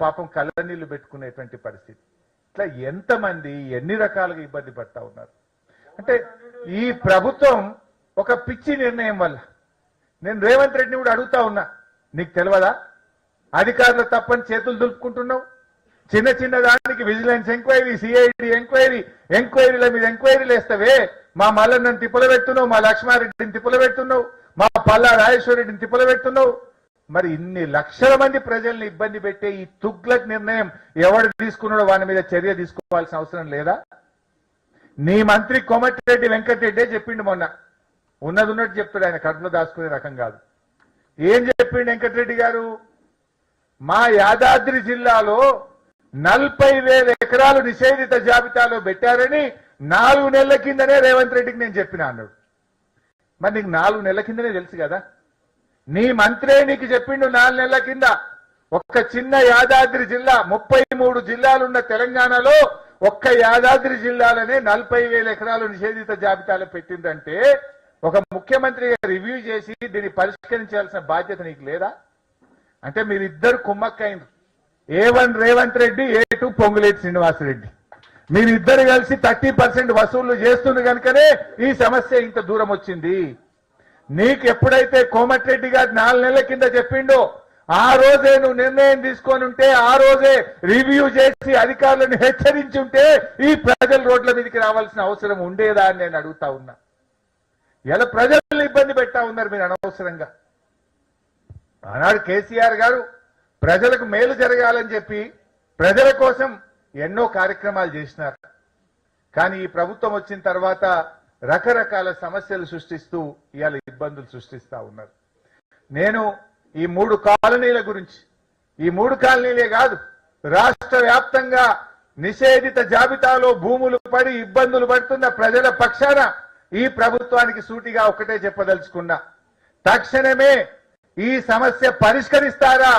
పాపం కళ్ళనీళ్లు పెట్టుకునేటువంటి పరిస్థితి. ఇట్లా ఎంతమంది ఎన్ని రకాలుగా ఇబ్బంది పడతా ఉన్నారు అంటే ఈ ప్రభుత్వం ఒక పిచ్చి నిర్ణయం వల్ల. నేను రేవంత్ రెడ్డిని కూడా అడుగుతా ఉన్నా, నీకు తెలియదా అధికారులు తప్పని చేతులు దులుపుకుంటున్నావు? చిన్న చిన్న దానికి విజిలెన్స్ ఎంక్వైరీ, సిఐడి ఎంక్వైరీల మీద ఎంక్వైరీలు వేస్తావే. మా మల్లన్నను తిప్పలు పెడుతున్నావు, మా లక్ష్మారెడ్డిని తిప్పలు పెడుతున్నావు, మా పల్లా రాజేశ్వరరెడ్డిని తిప్పలు పెడుతున్నావు. మరి ఇన్ని లక్షల మంది ప్రజల్ని ఇబ్బంది పెట్టే ఈ తుగ్లక్ నిర్ణయం ఎవడు తీసుకున్నాడో వాని మీద చర్య తీసుకోవాల్సిన అవసరం లేదా? నీ మంత్రి కోమటిరెడ్డి వెంకటరెడ్డే చెప్పిండు మొన్న, ఉన్నది ఉన్నట్టు చెప్తాడు, ఆయన కడుపులో దాచుకునే రకం కాదు. ఏం చెప్పిండు వెంకటరెడ్డి గారు? మా యాదాద్రి జిల్లాలో 40,000 ఎకరాలు నిషేధిత జాబితాలో పెట్టారని 4 నెలల కిందనే రేవంత్ రెడ్డికి నేను చెప్పినా అన్నాడు. మరి నీకు 4 నెలల కిందనే తెలుసు కదా, నీ మంత్రే నీకు చెప్పిండు 4 నెలల కింద. ఒక్క చిన్న యాదాద్రి జిల్లా, 33 జిల్లాలున్న తెలంగాణలో ఒక్క యాదాద్రి జిల్లాలోనే 40,000 ఎకరాలు నిషేధిత జాబితాలో పెట్టిందంటే ఒక ముఖ్యమంత్రి రివ్యూ చేసి దీన్ని పరిష్కరించాల్సిన బాధ్యత నీకు లేదా? అంటే మీరిద్దరు కుమ్మక్కైంది. A1 Revanth Reddy, A2 Ponguleti Srinivasa Reddy. మీరిద్దరు కలిసి 30% వసూళ్లు చేస్తుంది కనుకనే ఈ సమస్య ఇంత దూరం వచ్చింది. నీకు ఎప్పుడైతే కోమటిరెడ్డి గారు 4 నెలల కింద చెప్పిండో ఆ రోజే నువ్వు నిర్ణయం తీసుకొని ఉంటే, ఆ రోజే రివ్యూ చేసి అధికారులను హెచ్చరించి ఉంటే ఈ ప్రజలు రోడ్ల మీదకి రావాల్సిన అవసరం ఉండేదా అని నేను అడుగుతా ఉన్నా. ఇలా ప్రజల్ని ఇబ్బంది పెట్టా ఉన్నారు మీరు అనవసరంగా. ఆనాడు కేసీఆర్ గారు ప్రజలకు మేలు జరగాలని చెప్పి ప్రజల కోసం ఎన్నో కార్యక్రమాలు చేసినారు. కానీ ఈ ప్రభుత్వం వచ్చిన తర్వాత రకరకాల సమస్యలు సృష్టిస్తూ ఇవాళ ఇబ్బందులు సృష్టిస్తా ఉన్నారు. నేను ఈ 3 కాలనీల గురించి, ఈ 3 కాలనీలే కాదు, రాష్ట్ర వ్యాప్తంగా నిషేధిత జాబితాలో భూములు పడి ఇబ్బందులు పడుతున్న ప్రజల పక్షాన ఈ ప్రభుత్వానికి సూటిగా ఒకటే చెప్పదలుచుకున్నా, తక్షణమే ఈ సమస్య పరిష్కరిస్తారా,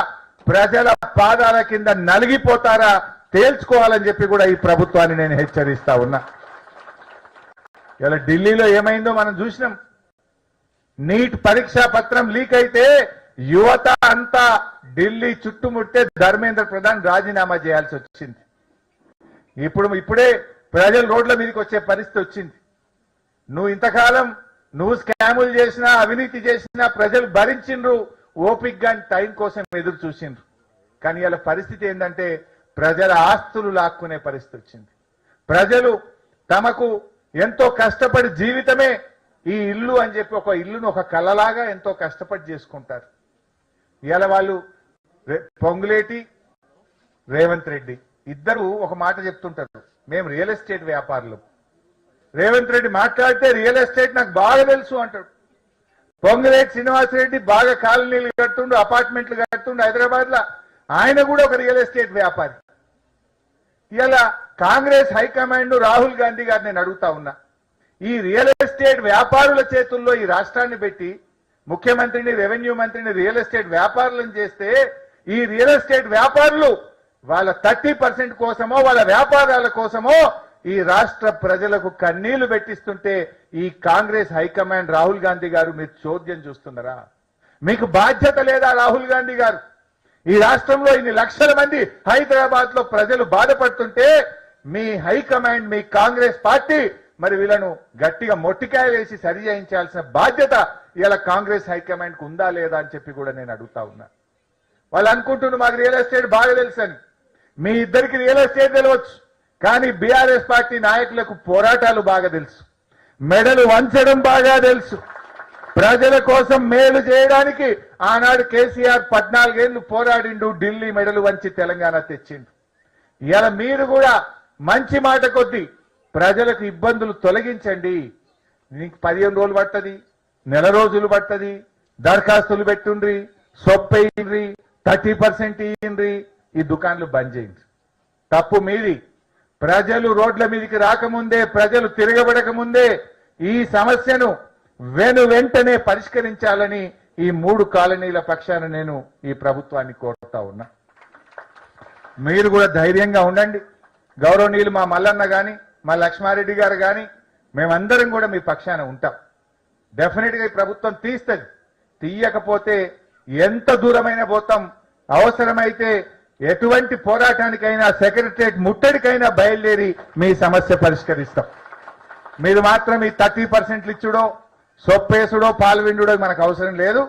ప్రజల పాదాల కింద నలిగిపోతారా తేల్చుకోవాలని చెప్పి కూడా ఈ ప్రభుత్వాన్ని నేను హెచ్చరిస్తా ఉన్నా. ఇలా ఢిల్లీలో ఏమైందో మనం చూసినాం. నీట్ పరీక్షా పత్రం లీక్ అయితే యువత అంతా ఢిల్లీ చుట్టుముట్టే ధర్మేంద్ర ప్రధాన్ రాజీనామా చేయాల్సి వచ్చింది. ఇప్పుడే ప్రజలు రోడ్ల మీదకి వచ్చే పరిస్థితి వచ్చింది. నువ్వు ఇంతకాలం నువ్వు స్కాములు చేసినా, అవినీతి చేసినా ప్రజలు భరించిండ్రు, ఓపిక్గా టైం కోసం ఎదురు చూసిండ్రు. కానీ ఇలా పరిస్థితి ఏంటంటే ప్రజల ఆస్తులు లాక్కునే పరిస్థితి వచ్చింది. ప్రజలు తమకు ఎంతో కష్టపడి జీవితమే ఈ ఇల్లు అని చెప్పి ఒక ఇల్లును ఒక కళలాగా ఎంతో కష్టపడి చేసుకుంటారు. ఇవాళ వాళ్ళు పొంగులేటి, రేవంత్ రెడ్డి ఇద్దరు ఒక మాట చెప్తుంటారు, మేము రియల్ ఎస్టేట్ వ్యాపారులు. రేవంత్ రెడ్డి మాట్లాడితే రియల్ ఎస్టేట్ నాకు బాగా తెలుసు అంటాడు. పొంగులేటి శ్రీనివాసరెడ్డి బాగా కాలనీలు కడుతుండు, అపార్ట్మెంట్లు కడుతుండు హైదరాబాద్ లో, ఆయన కూడా ఒక రియల్ ఎస్టేట్ వ్యాపారి. ఇలా కాంగ్రెస్ హైకమాండ్ రాహుల్ గాంధీ గారు నేను అడుగుతా ఉన్నా, ఈ రియల్ ఎస్టేట్ వ్యాపారుల చేతుల్లో ఈ రాష్ట్రాన్ని పెట్టి ముఖ్యమంత్రిని, రెవెన్యూ మంత్రిని రియల్ ఎస్టేట్ వ్యాపారులను చేస్తే ఈ రియల్ ఎస్టేట్ వ్యాపారులు వాళ్ళ 30% కోసమో వాళ్ళ వ్యాపారాల కోసమో ఈ రాష్ట్ర ప్రజలకు కన్నీళ్లు పెట్టిస్తుంటే ఈ కాంగ్రెస్ హైకమాండ్ రాహుల్ గాంధీ గారు మీరు చోద్యం చూస్తున్నారా? మీకు బాధ్యత లేదా రాహుల్ గాంధీ గారు? ఈ రాష్ట్రంలో ఇన్ని లక్షల మంది హైదరాబాద్ లో ప్రజలు బాధపడుతుంటే మీ హైకమాండ్, మీ కాంగ్రెస్ పార్టీ మరి వీళ్ళను గట్టిగా మొట్టికాయ వేసి సరి చేయించాల్సిన బాధ్యత ఇలా కాంగ్రెస్ హైకమాండ్ కు ఉందా లేదా అని చెప్పి కూడా నేను అడుగుతా ఉన్నా. వాళ్ళు అనుకుంటున్నారు మాకు రియల్ ఎస్టేట్ బాగా తెలుసని. మీ ఇద్దరికి రియల్ ఎస్టేట్ తెలియవచ్చు, కానీ బీఆర్ఎస్ పార్టీ నాయకులకు పోరాటాలు బాగా తెలుసు, మెడలు వంచడం బాగా తెలుసు. ప్రజల కోసం మేలు చేయడానికి ఆనాడు కేసీఆర్ 14 ఏళ్లు పోరాడిండు, ఢిల్లీ మెడలు వంచి తెలంగాణ తెచ్చిండు. ఇవాళ మీరు కూడా మంచి మాట కొద్దీ ప్రజలకు ఇబ్బందులు తొలగించండి. నీకు 15 రోజులు పడుతుంది, నెల రోజులు పడుతుంది, దరఖాస్తులు పెట్టుండ్రి, సొప్పేయండ్రి, 30% ఇయ్యండ్రి, ఈ దుకాన్లు బంద్ చేయండి. తప్పు మీది. ప్రజలు రోడ్ల మీదకి రాకముందే, ప్రజలు తిరగబడక ముందే ఈ సమస్యను వెంటనే పరిష్కరించాలని ఈ 3 కాలనీల పక్షాన నేను ఈ ప్రభుత్వాన్ని కోరుతా ఉన్నా. మీరు కూడా ధైర్యంగా ఉండండి. గౌరవనీయులు మా మల్లన్న గాని, మా లక్ష్మారెడ్డి గారు గాని, మేమందరం కూడా మీ పక్షాన ఉంటాం. డెఫినెట్ గా ఈ ప్రభుత్వం తీస్తుంది. తీయకపోతే ఎంత దూరమైనా పోతాం. అవసరమైతే ఎటువంటి పోరాటానికైనా సెక్రటరియట్ ముట్టడికైనా బయలుదేరి మీ సమస్య పరిష్కరిస్తాం. మీరు మాత్రం ఈ 30% ఇచ్చుడో సొప్పేసుడో పాల్విండుడో మనకు అవసరం లేదు.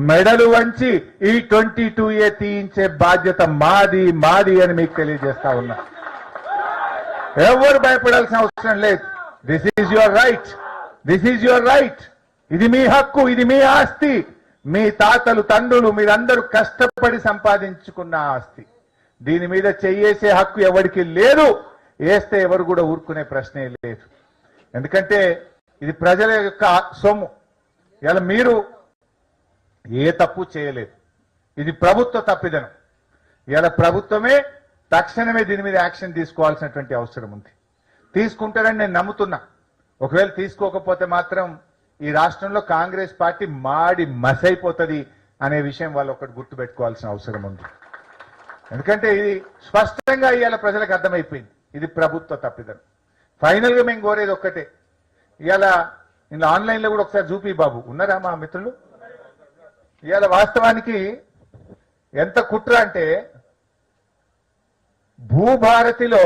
మెడలు వంచి ఈ 22A తీయించే బాధ్యత మాది మాది అని మీకు తెలియజేస్తా ఉన్నా. ఎవరు భయపడాల్సిన అవసరం లేదు. This is your right, this is your right. ఇది మీ హక్కు, ఇది మీ ఆస్తి. మీ తాతలు తండ్రులు మీరందరూ కష్టపడి సంపాదించుకున్న ఆస్తి. దీని మీద చెయ్యేసే హక్కు ఎవరికి లేదు. వేస్తే ఎవరు కూడా ఊరుకునే ప్రశ్నే లేదు. ఎందుకంటే ఇది ప్రజల యొక్క సొమ్ము. ఇలా మీరు ఏ తప్పు చేయలేదు. ఇది ప్రభుత్వ తప్పిదనం. ఇలా ప్రభుత్వమే తక్షణమే దీని మీద యాక్షన్ తీసుకోవాల్సినటువంటి అవసరం ఉంది. తీసుకుంటారని నేను నమ్ముతున్నా. ఒకవేళ తీసుకోకపోతే మాత్రం ఈ రాష్ట్రంలో కాంగ్రెస్ పార్టీ మాడి మసైపోతుంది అనే విషయం వాళ్ళు ఒకటి గుర్తుపెట్టుకోవాల్సిన అవసరం ఉంది. ఎందుకంటే ఇది స్పష్టంగా ఇవాళ ప్రజలకు అర్థమైపోయింది. ఇది ప్రభుత్వ తప్పిదనం. ఫైనల్ గా మేము కోరేది ఒక్కటే. ఇవాళ ఇందులో ఆన్లైన్ లో కూడా ఒకసారి చూపి బాబు, ఉన్నారా మా మిత్రులు? ఇవాళ వాస్తవానికి ఎంత కుట్ర అంటే భూభారతిలో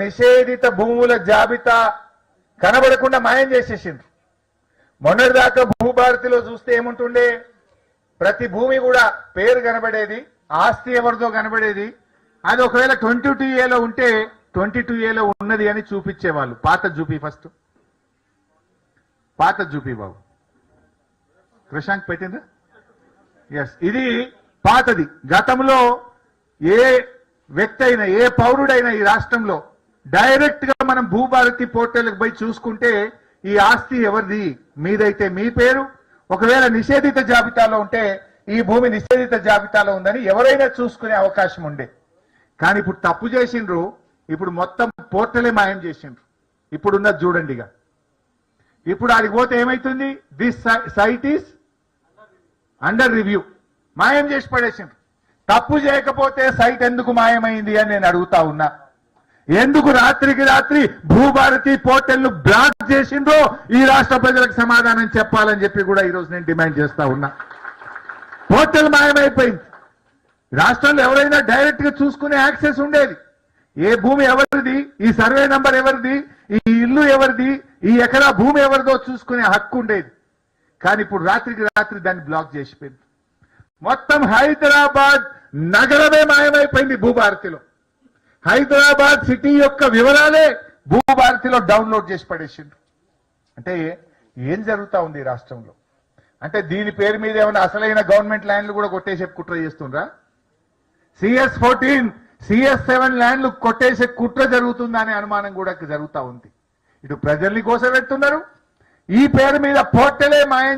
నిషేధిత భూముల జాబితా కనబడకుండా మాయం చేసేసిండ్రు. మొన్నటిదాకా భూభారతిలో చూస్తే ఏముంటుండే, ప్రతి భూమి కూడా పేరు కనబడేది, ఆస్తి ఎవరిదో కనబడేది. అది ఒకవేళ 22Aలో ఉంటే 22Aలో ఉన్నది అని చూపించేవాళ్ళు. పాత చూపి, ఫస్ట్ పాత చూపి బాబు. ప్రశాంత్ పెట్టిందా? ఎస్, ఇది పాతది. గతంలో ఏ వ్యక్తి అయినా, ఏ పౌరుడైనా ఈ రాష్ట్రంలో డైరెక్ట్ గా మనం భూభారతి పోర్టల్కి పోయి చూసుకుంటే ఈ ఆస్తి ఎవరిది, మీదైతే మీ పేరు, ఒకవేళ నిషేధిత జాబితాలో ఉంటే ఈ భూమి నిషేధిత జాబితాలో ఉందని ఎవరైనా చూసుకునే అవకాశం ఉండే. కానీ ఇప్పుడు తప్పు చేసిండ్రు. ఇప్పుడు మొత్తం పోర్టలే మాయం చేసిండ్రు. ఇప్పుడున్నది చూడండి. ఇక ఇప్పుడు ఆడికి పోతే ఏమైతుంది, this site is under review. మాయం చేసి పడేసిండ్రు. తప్పు చేయకపోతే సైట్ ఎందుకు మాయమైంది అని నేను అడుగుతా ఉన్నా. ఎందుకు రాత్రికి రాత్రి భూభారతి పోర్టల్ ను బ్లాక్ చేసిండ్రో ఈ రాష్ట్ర ప్రజలకు సమాధానం చెప్పాలని చెప్పి కూడా ఈరోజు నేను డిమాండ్ చేస్తా ఉన్నా. పోర్టల్ మాయమైపోయింది. రాష్ట్రంలో ఎవరైనా డైరెక్ట్ గా చూసుకునే యాక్సెస్ ఉండేది. ఏ భూమి ఎవరిది, ఈ సర్వే నంబర్ ఎవరిది, ఈ ఇల్లు ఎవరిది, ఈ ఎకరా భూమి ఎవరిదో చూసుకునే హక్కు ఉండేది. కానీ ఇప్పుడు రాత్రికి రాత్రి దాన్ని బ్లాక్ చేసిపోయింది. మొత్తం హైదరాబాద్ నగరమే మాయమైపోయింది భూభారతిలో. హైదరాబాద్ సిటీ యొక్క వివరాలే భూభారతిలో డౌన్లోడ్ చేసి పడేసిండ్రు. అంటే ఏం జరుగుతా ఉంది ఈ రాష్ట్రంలో? అంటే దీని పేరు మీద ఏమైనా అసలైన గవర్నమెంట్ ల్యాండ్లు కూడా కొట్టేసే కుట్ర చేస్తుండ్రా? CS14, CS7 ల్యాండ్లు కొట్టేసే కుట్ర జరుగుతుందా అనే అనుమానం కూడా జరుగుతూ ఉంది. ఇటు ప్రజల్ని కోసపెడుతున్నారు, ఈ పేరు మీద పోర్టలే మాయం